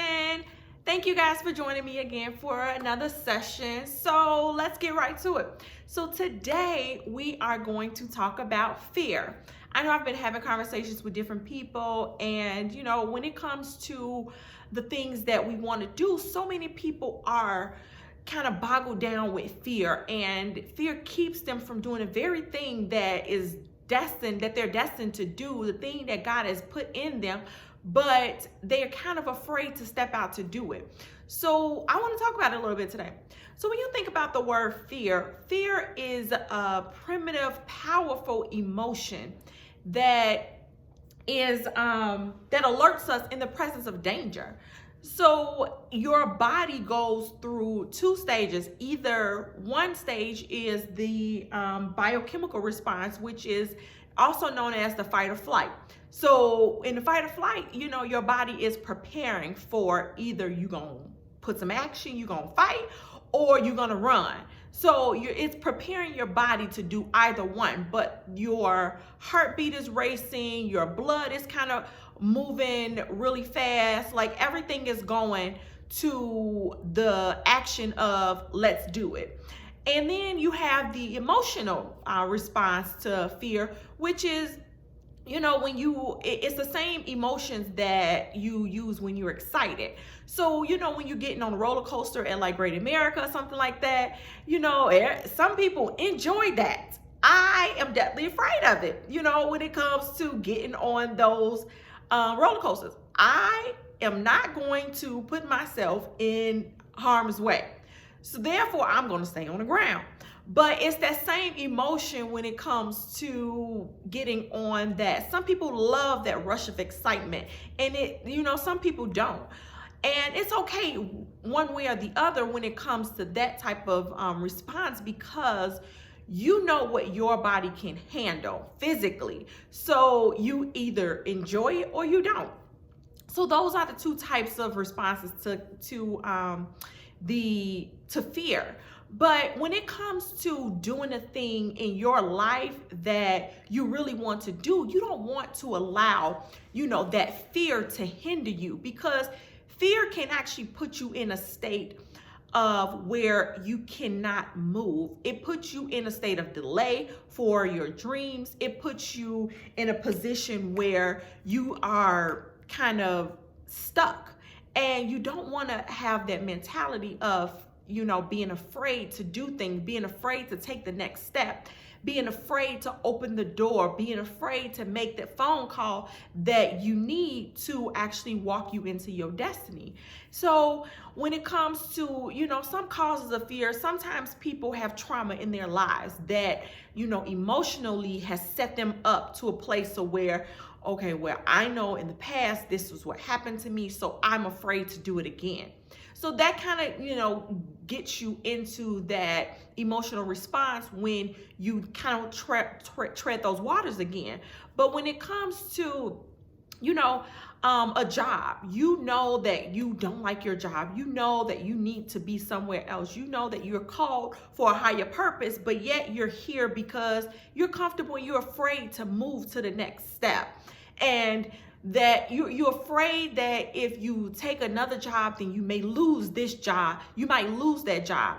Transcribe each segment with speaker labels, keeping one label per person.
Speaker 1: Listen, thank you guys for joining me again for another session. So let's get right to it. So today we are going to talk about fear. I know I've been having conversations with different people, and when it comes to the things that we want to do, so many people are kind of boggled down with fear, and fear keeps them from doing the very thing that they're destined to do, the thing that God has put in them, but they're kind of afraid to step out to do it. So I want to talk about it a little bit today. So when you think about the word fear, fear is a primitive, powerful emotion that alerts us in the presence of danger. So your body goes through two stages. Either one stage is the biochemical response, which is also known as the fight or flight. So in the fight or flight, your body is preparing for either you're going to put some action, you're going to fight, or you're going to run. So it's preparing your body to do either one, but your heartbeat is racing, your blood is kind of moving really fast, like everything is going to the action of let's do it. And then you have the emotional response to fear, which is it's the same emotions that you use when you're excited. So, when you're getting on a roller coaster at like Great America or something like that, some people enjoy that. I am definitely afraid of it, when it comes to getting on those roller coasters. I am not going to put myself in harm's way. So therefore, I'm going to stay on the ground. But it's that same emotion when it comes to getting on that. Some people love that rush of excitement, and some people don't. And it's okay one way or the other when it comes to that type of response, because you know what your body can handle physically. So you either enjoy it or you don't. So those are the two types of responses to fear. But when it comes to doing a thing in your life that you really want to do, you don't want to allow, that fear to hinder you, because fear can actually put you in a state of where you cannot move. It puts you in a state of delay for your dreams. It puts you in a position where you are kind of stuck, and you don't want to have that mentality of being afraid to do things, being afraid to take the next step, being afraid to open the door, being afraid to make that phone call that you need to actually walk you into your destiny. So when it comes to, some causes of fear, sometimes people have trauma in their lives that, emotionally has set them up to a place of where, okay, well, I know in the past, this was what happened to me, so I'm afraid to do it again. So that kind of, gets you into that emotional response when you kind of tread those waters again. But when it comes to, a job, that you don't like your job, that you need to be somewhere else, that you're called for a higher purpose, but yet you're here because you're comfortable and you're afraid to move to the next step. And that you're afraid that if you take another job, then you may lose this job. You might lose that job.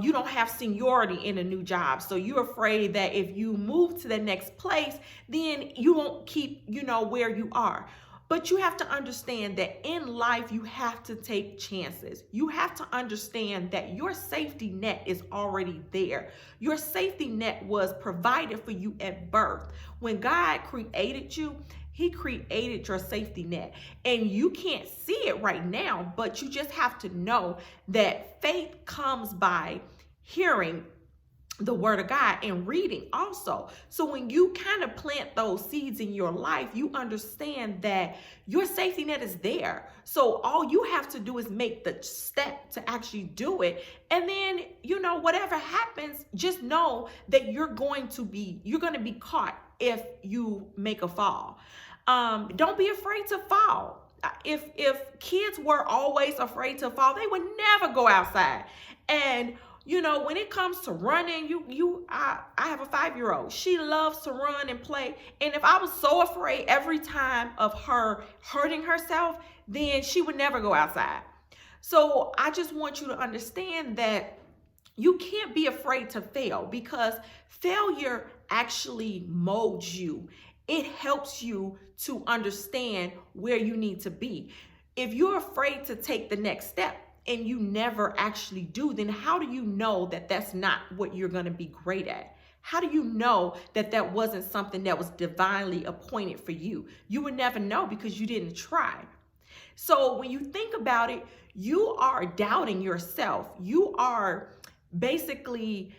Speaker 1: You don't have seniority in a new job. So you're afraid that if you move to the next place, then you won't keep, where you are. But you have to understand that in life, you have to take chances. You have to understand that your safety net is already there. Your safety net was provided for you at birth. When God created you, He created your safety net, and you can't see it right now, but you just have to know that faith comes by hearing the word of God and reading also. So when you kind of plant those seeds in your life, you understand that your safety net is there. So all you have to do is make the step to actually do it. And then, whatever happens, just know that you're going to be caught if you make a fall. Don't be afraid to fall. If kids were always afraid to fall, they would never go outside. And when it comes to running, I have a 5-year-old. She loves to run and play. And if I was so afraid every time of her hurting herself, then she would never go outside. So I just want you to understand that you can't be afraid to fail, because failure actually molds you. It helps you to understand where you need to be. If you're afraid to take the next step and you never actually do, then how do you know that that's not what you're going to be great at? How do you know that that wasn't something that was divinely appointed for you? You would never know because you didn't try. So when you think about it, you are doubting yourself. You are basically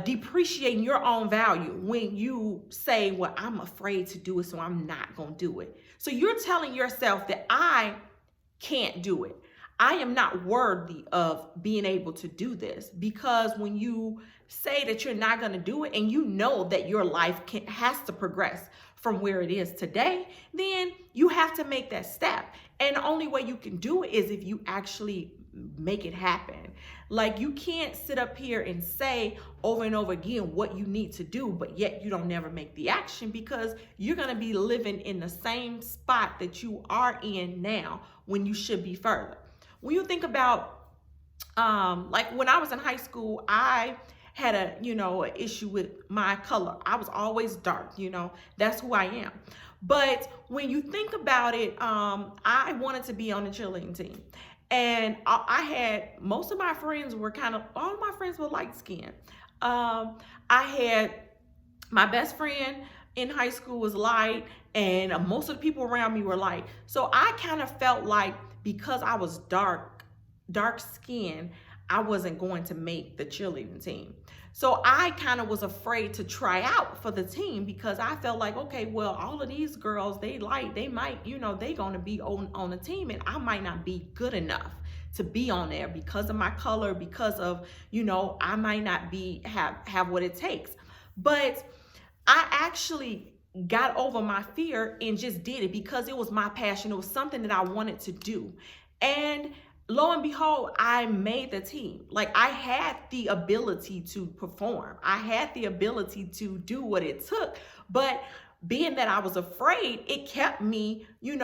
Speaker 1: depreciating your own value when you say, well, I'm afraid to do it, so I'm not going to do it. So you're telling yourself that I can't do it. I am not worthy of being able to do this, because when you say that you're not going to do it and you know that your life has to progress from where it is today, then you have to make that step. And the only way you can do it is if you actually make it happen. Like, you can't sit up here and say over and over again what you need to do, but yet you don't never make the action, because you're going to be living in the same spot that you are in now when you should be further. When you think about, like when I was in high school, I had an issue with my color. I was always dark, that's who I am. But when you think about it, I wanted to be on the cheerleading team. And I had, most of my friends were all of my friends were light skinned. I had, my best friend in high school was light, and most of the people around me were light. So I kind of felt like, because I was dark skinned, I wasn't going to make the cheerleading team. So I kind of was afraid to try out for the team, because I felt like, okay, well, all of these girls, they might, they gonna be on the team, and I might not be good enough to be on there because of my color, because of, I might not have what it takes. But I actually got over my fear and just did it because it was my passion. It was something that I wanted to do. And lo and behold, I made the team. Like, I had the ability to perform. I had the ability to do what it took. But being that I was afraid, it kept me, in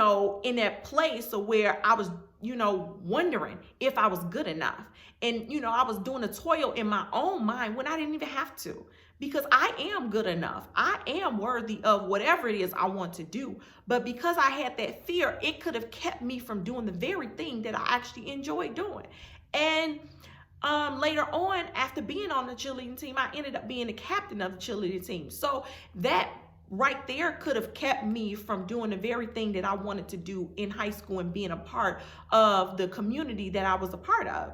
Speaker 1: that place of where I was, wondering if I was good enough. And, I was doing a toil in my own mind when I didn't even have to, because I am good enough. I am worthy of whatever it is I want to do. But because I had that fear, it could have kept me from doing the very thing that I actually enjoyed doing. And later on, after being on the cheerleading team, I ended up being the captain of the cheerleading team. So that right there could have kept me from doing the very thing that I wanted to do in high school and being a part of the community that I was a part of.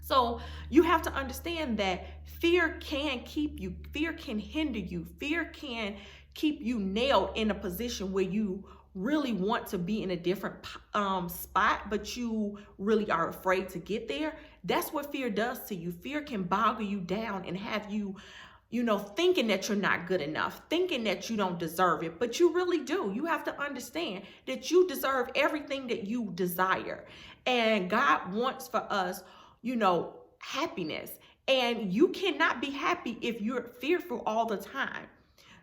Speaker 1: So you have to understand that fear can keep you, fear can hinder you, fear can keep you nailed in a position where you really want to be in a different spot, but you really are afraid to get there. That's what fear does to you. Fear can boggle you down and have you, thinking that you're not good enough, thinking that you don't deserve it, but you really do. You have to understand that you deserve everything that you desire. And God wants for us, happiness. And you cannot be happy if you're fearful all the time.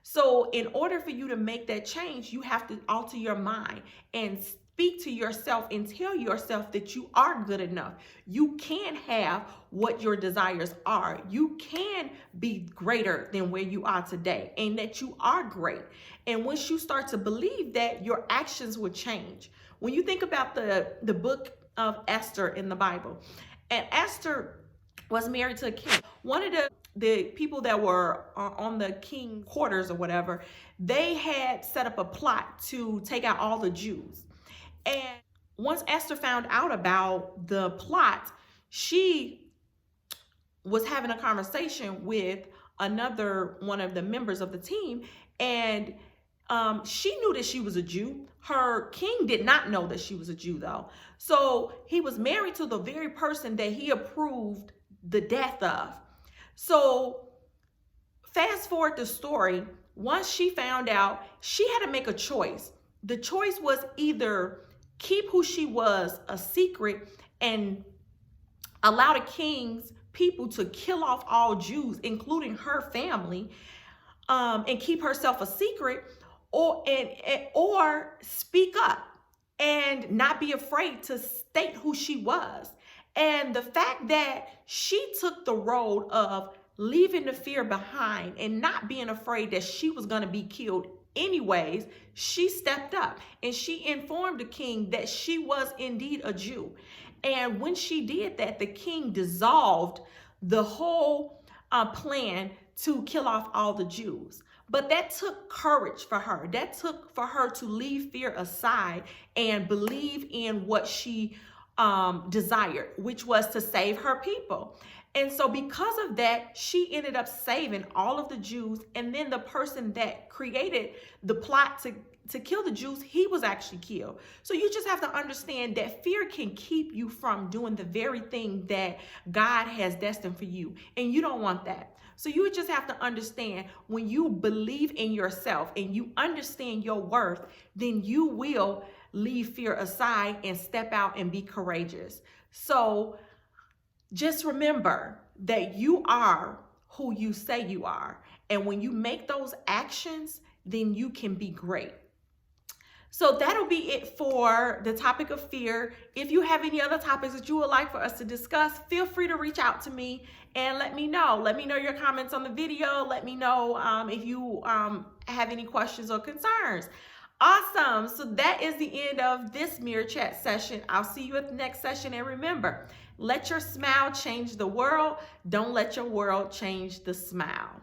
Speaker 1: So in order for you to make that change, you have to alter your mind and speak to yourself and tell yourself that you are good enough. You can have what your desires are. You can be greater than where you are today, and that you are great. And once you start to believe that, your actions will change. When you think about the book of Esther in the Bible, and Esther was married to a king. One of the people that were on the king quarters or whatever, they had set up a plot to take out all the Jews. And once Esther found out about the plot, she was having a conversation with another one of the members of the team, and she knew that she was a Jew. Her king did not know that she was a Jew, though. So he was married to the very person that he approved the death of. So fast forward the story. Once she found out, she had to make a choice. The choice was either keep who she was a secret and allow the king's people to kill off all Jews, including her family, and keep herself a secret, or speak up and not be afraid to state who she was. And the fact that she took the road of leaving the fear behind and not being afraid that she was going to be killed anyways, she stepped up and she informed the king that she was indeed a Jew. And when she did that, the king dissolved the whole plan to kill off all the Jews. But that took courage for her. That took for her to leave fear aside and believe in what she desired, which was to save her people. And so because of that, she ended up saving all of the Jews. And then the person that created the plot to kill the Jews, he was actually killed. So you just have to understand that fear can keep you from doing the very thing that God has destined for you. And you don't want that. So you just have to understand, when you believe in yourself and you understand your worth, then you will leave fear aside and step out and be courageous. So just remember that you are who you say you are. And when you make those actions, then you can be great. So that'll be it for the topic of fear. If you have any other topics that you would like for us to discuss, feel free to reach out to me and let me know. Let me know your comments on the video. Let me know if you have any questions or concerns. Awesome. So that is the end of this Mirror Chat session. I'll see you at the next session. And remember, let your smile change the world. Don't let your world change the smile.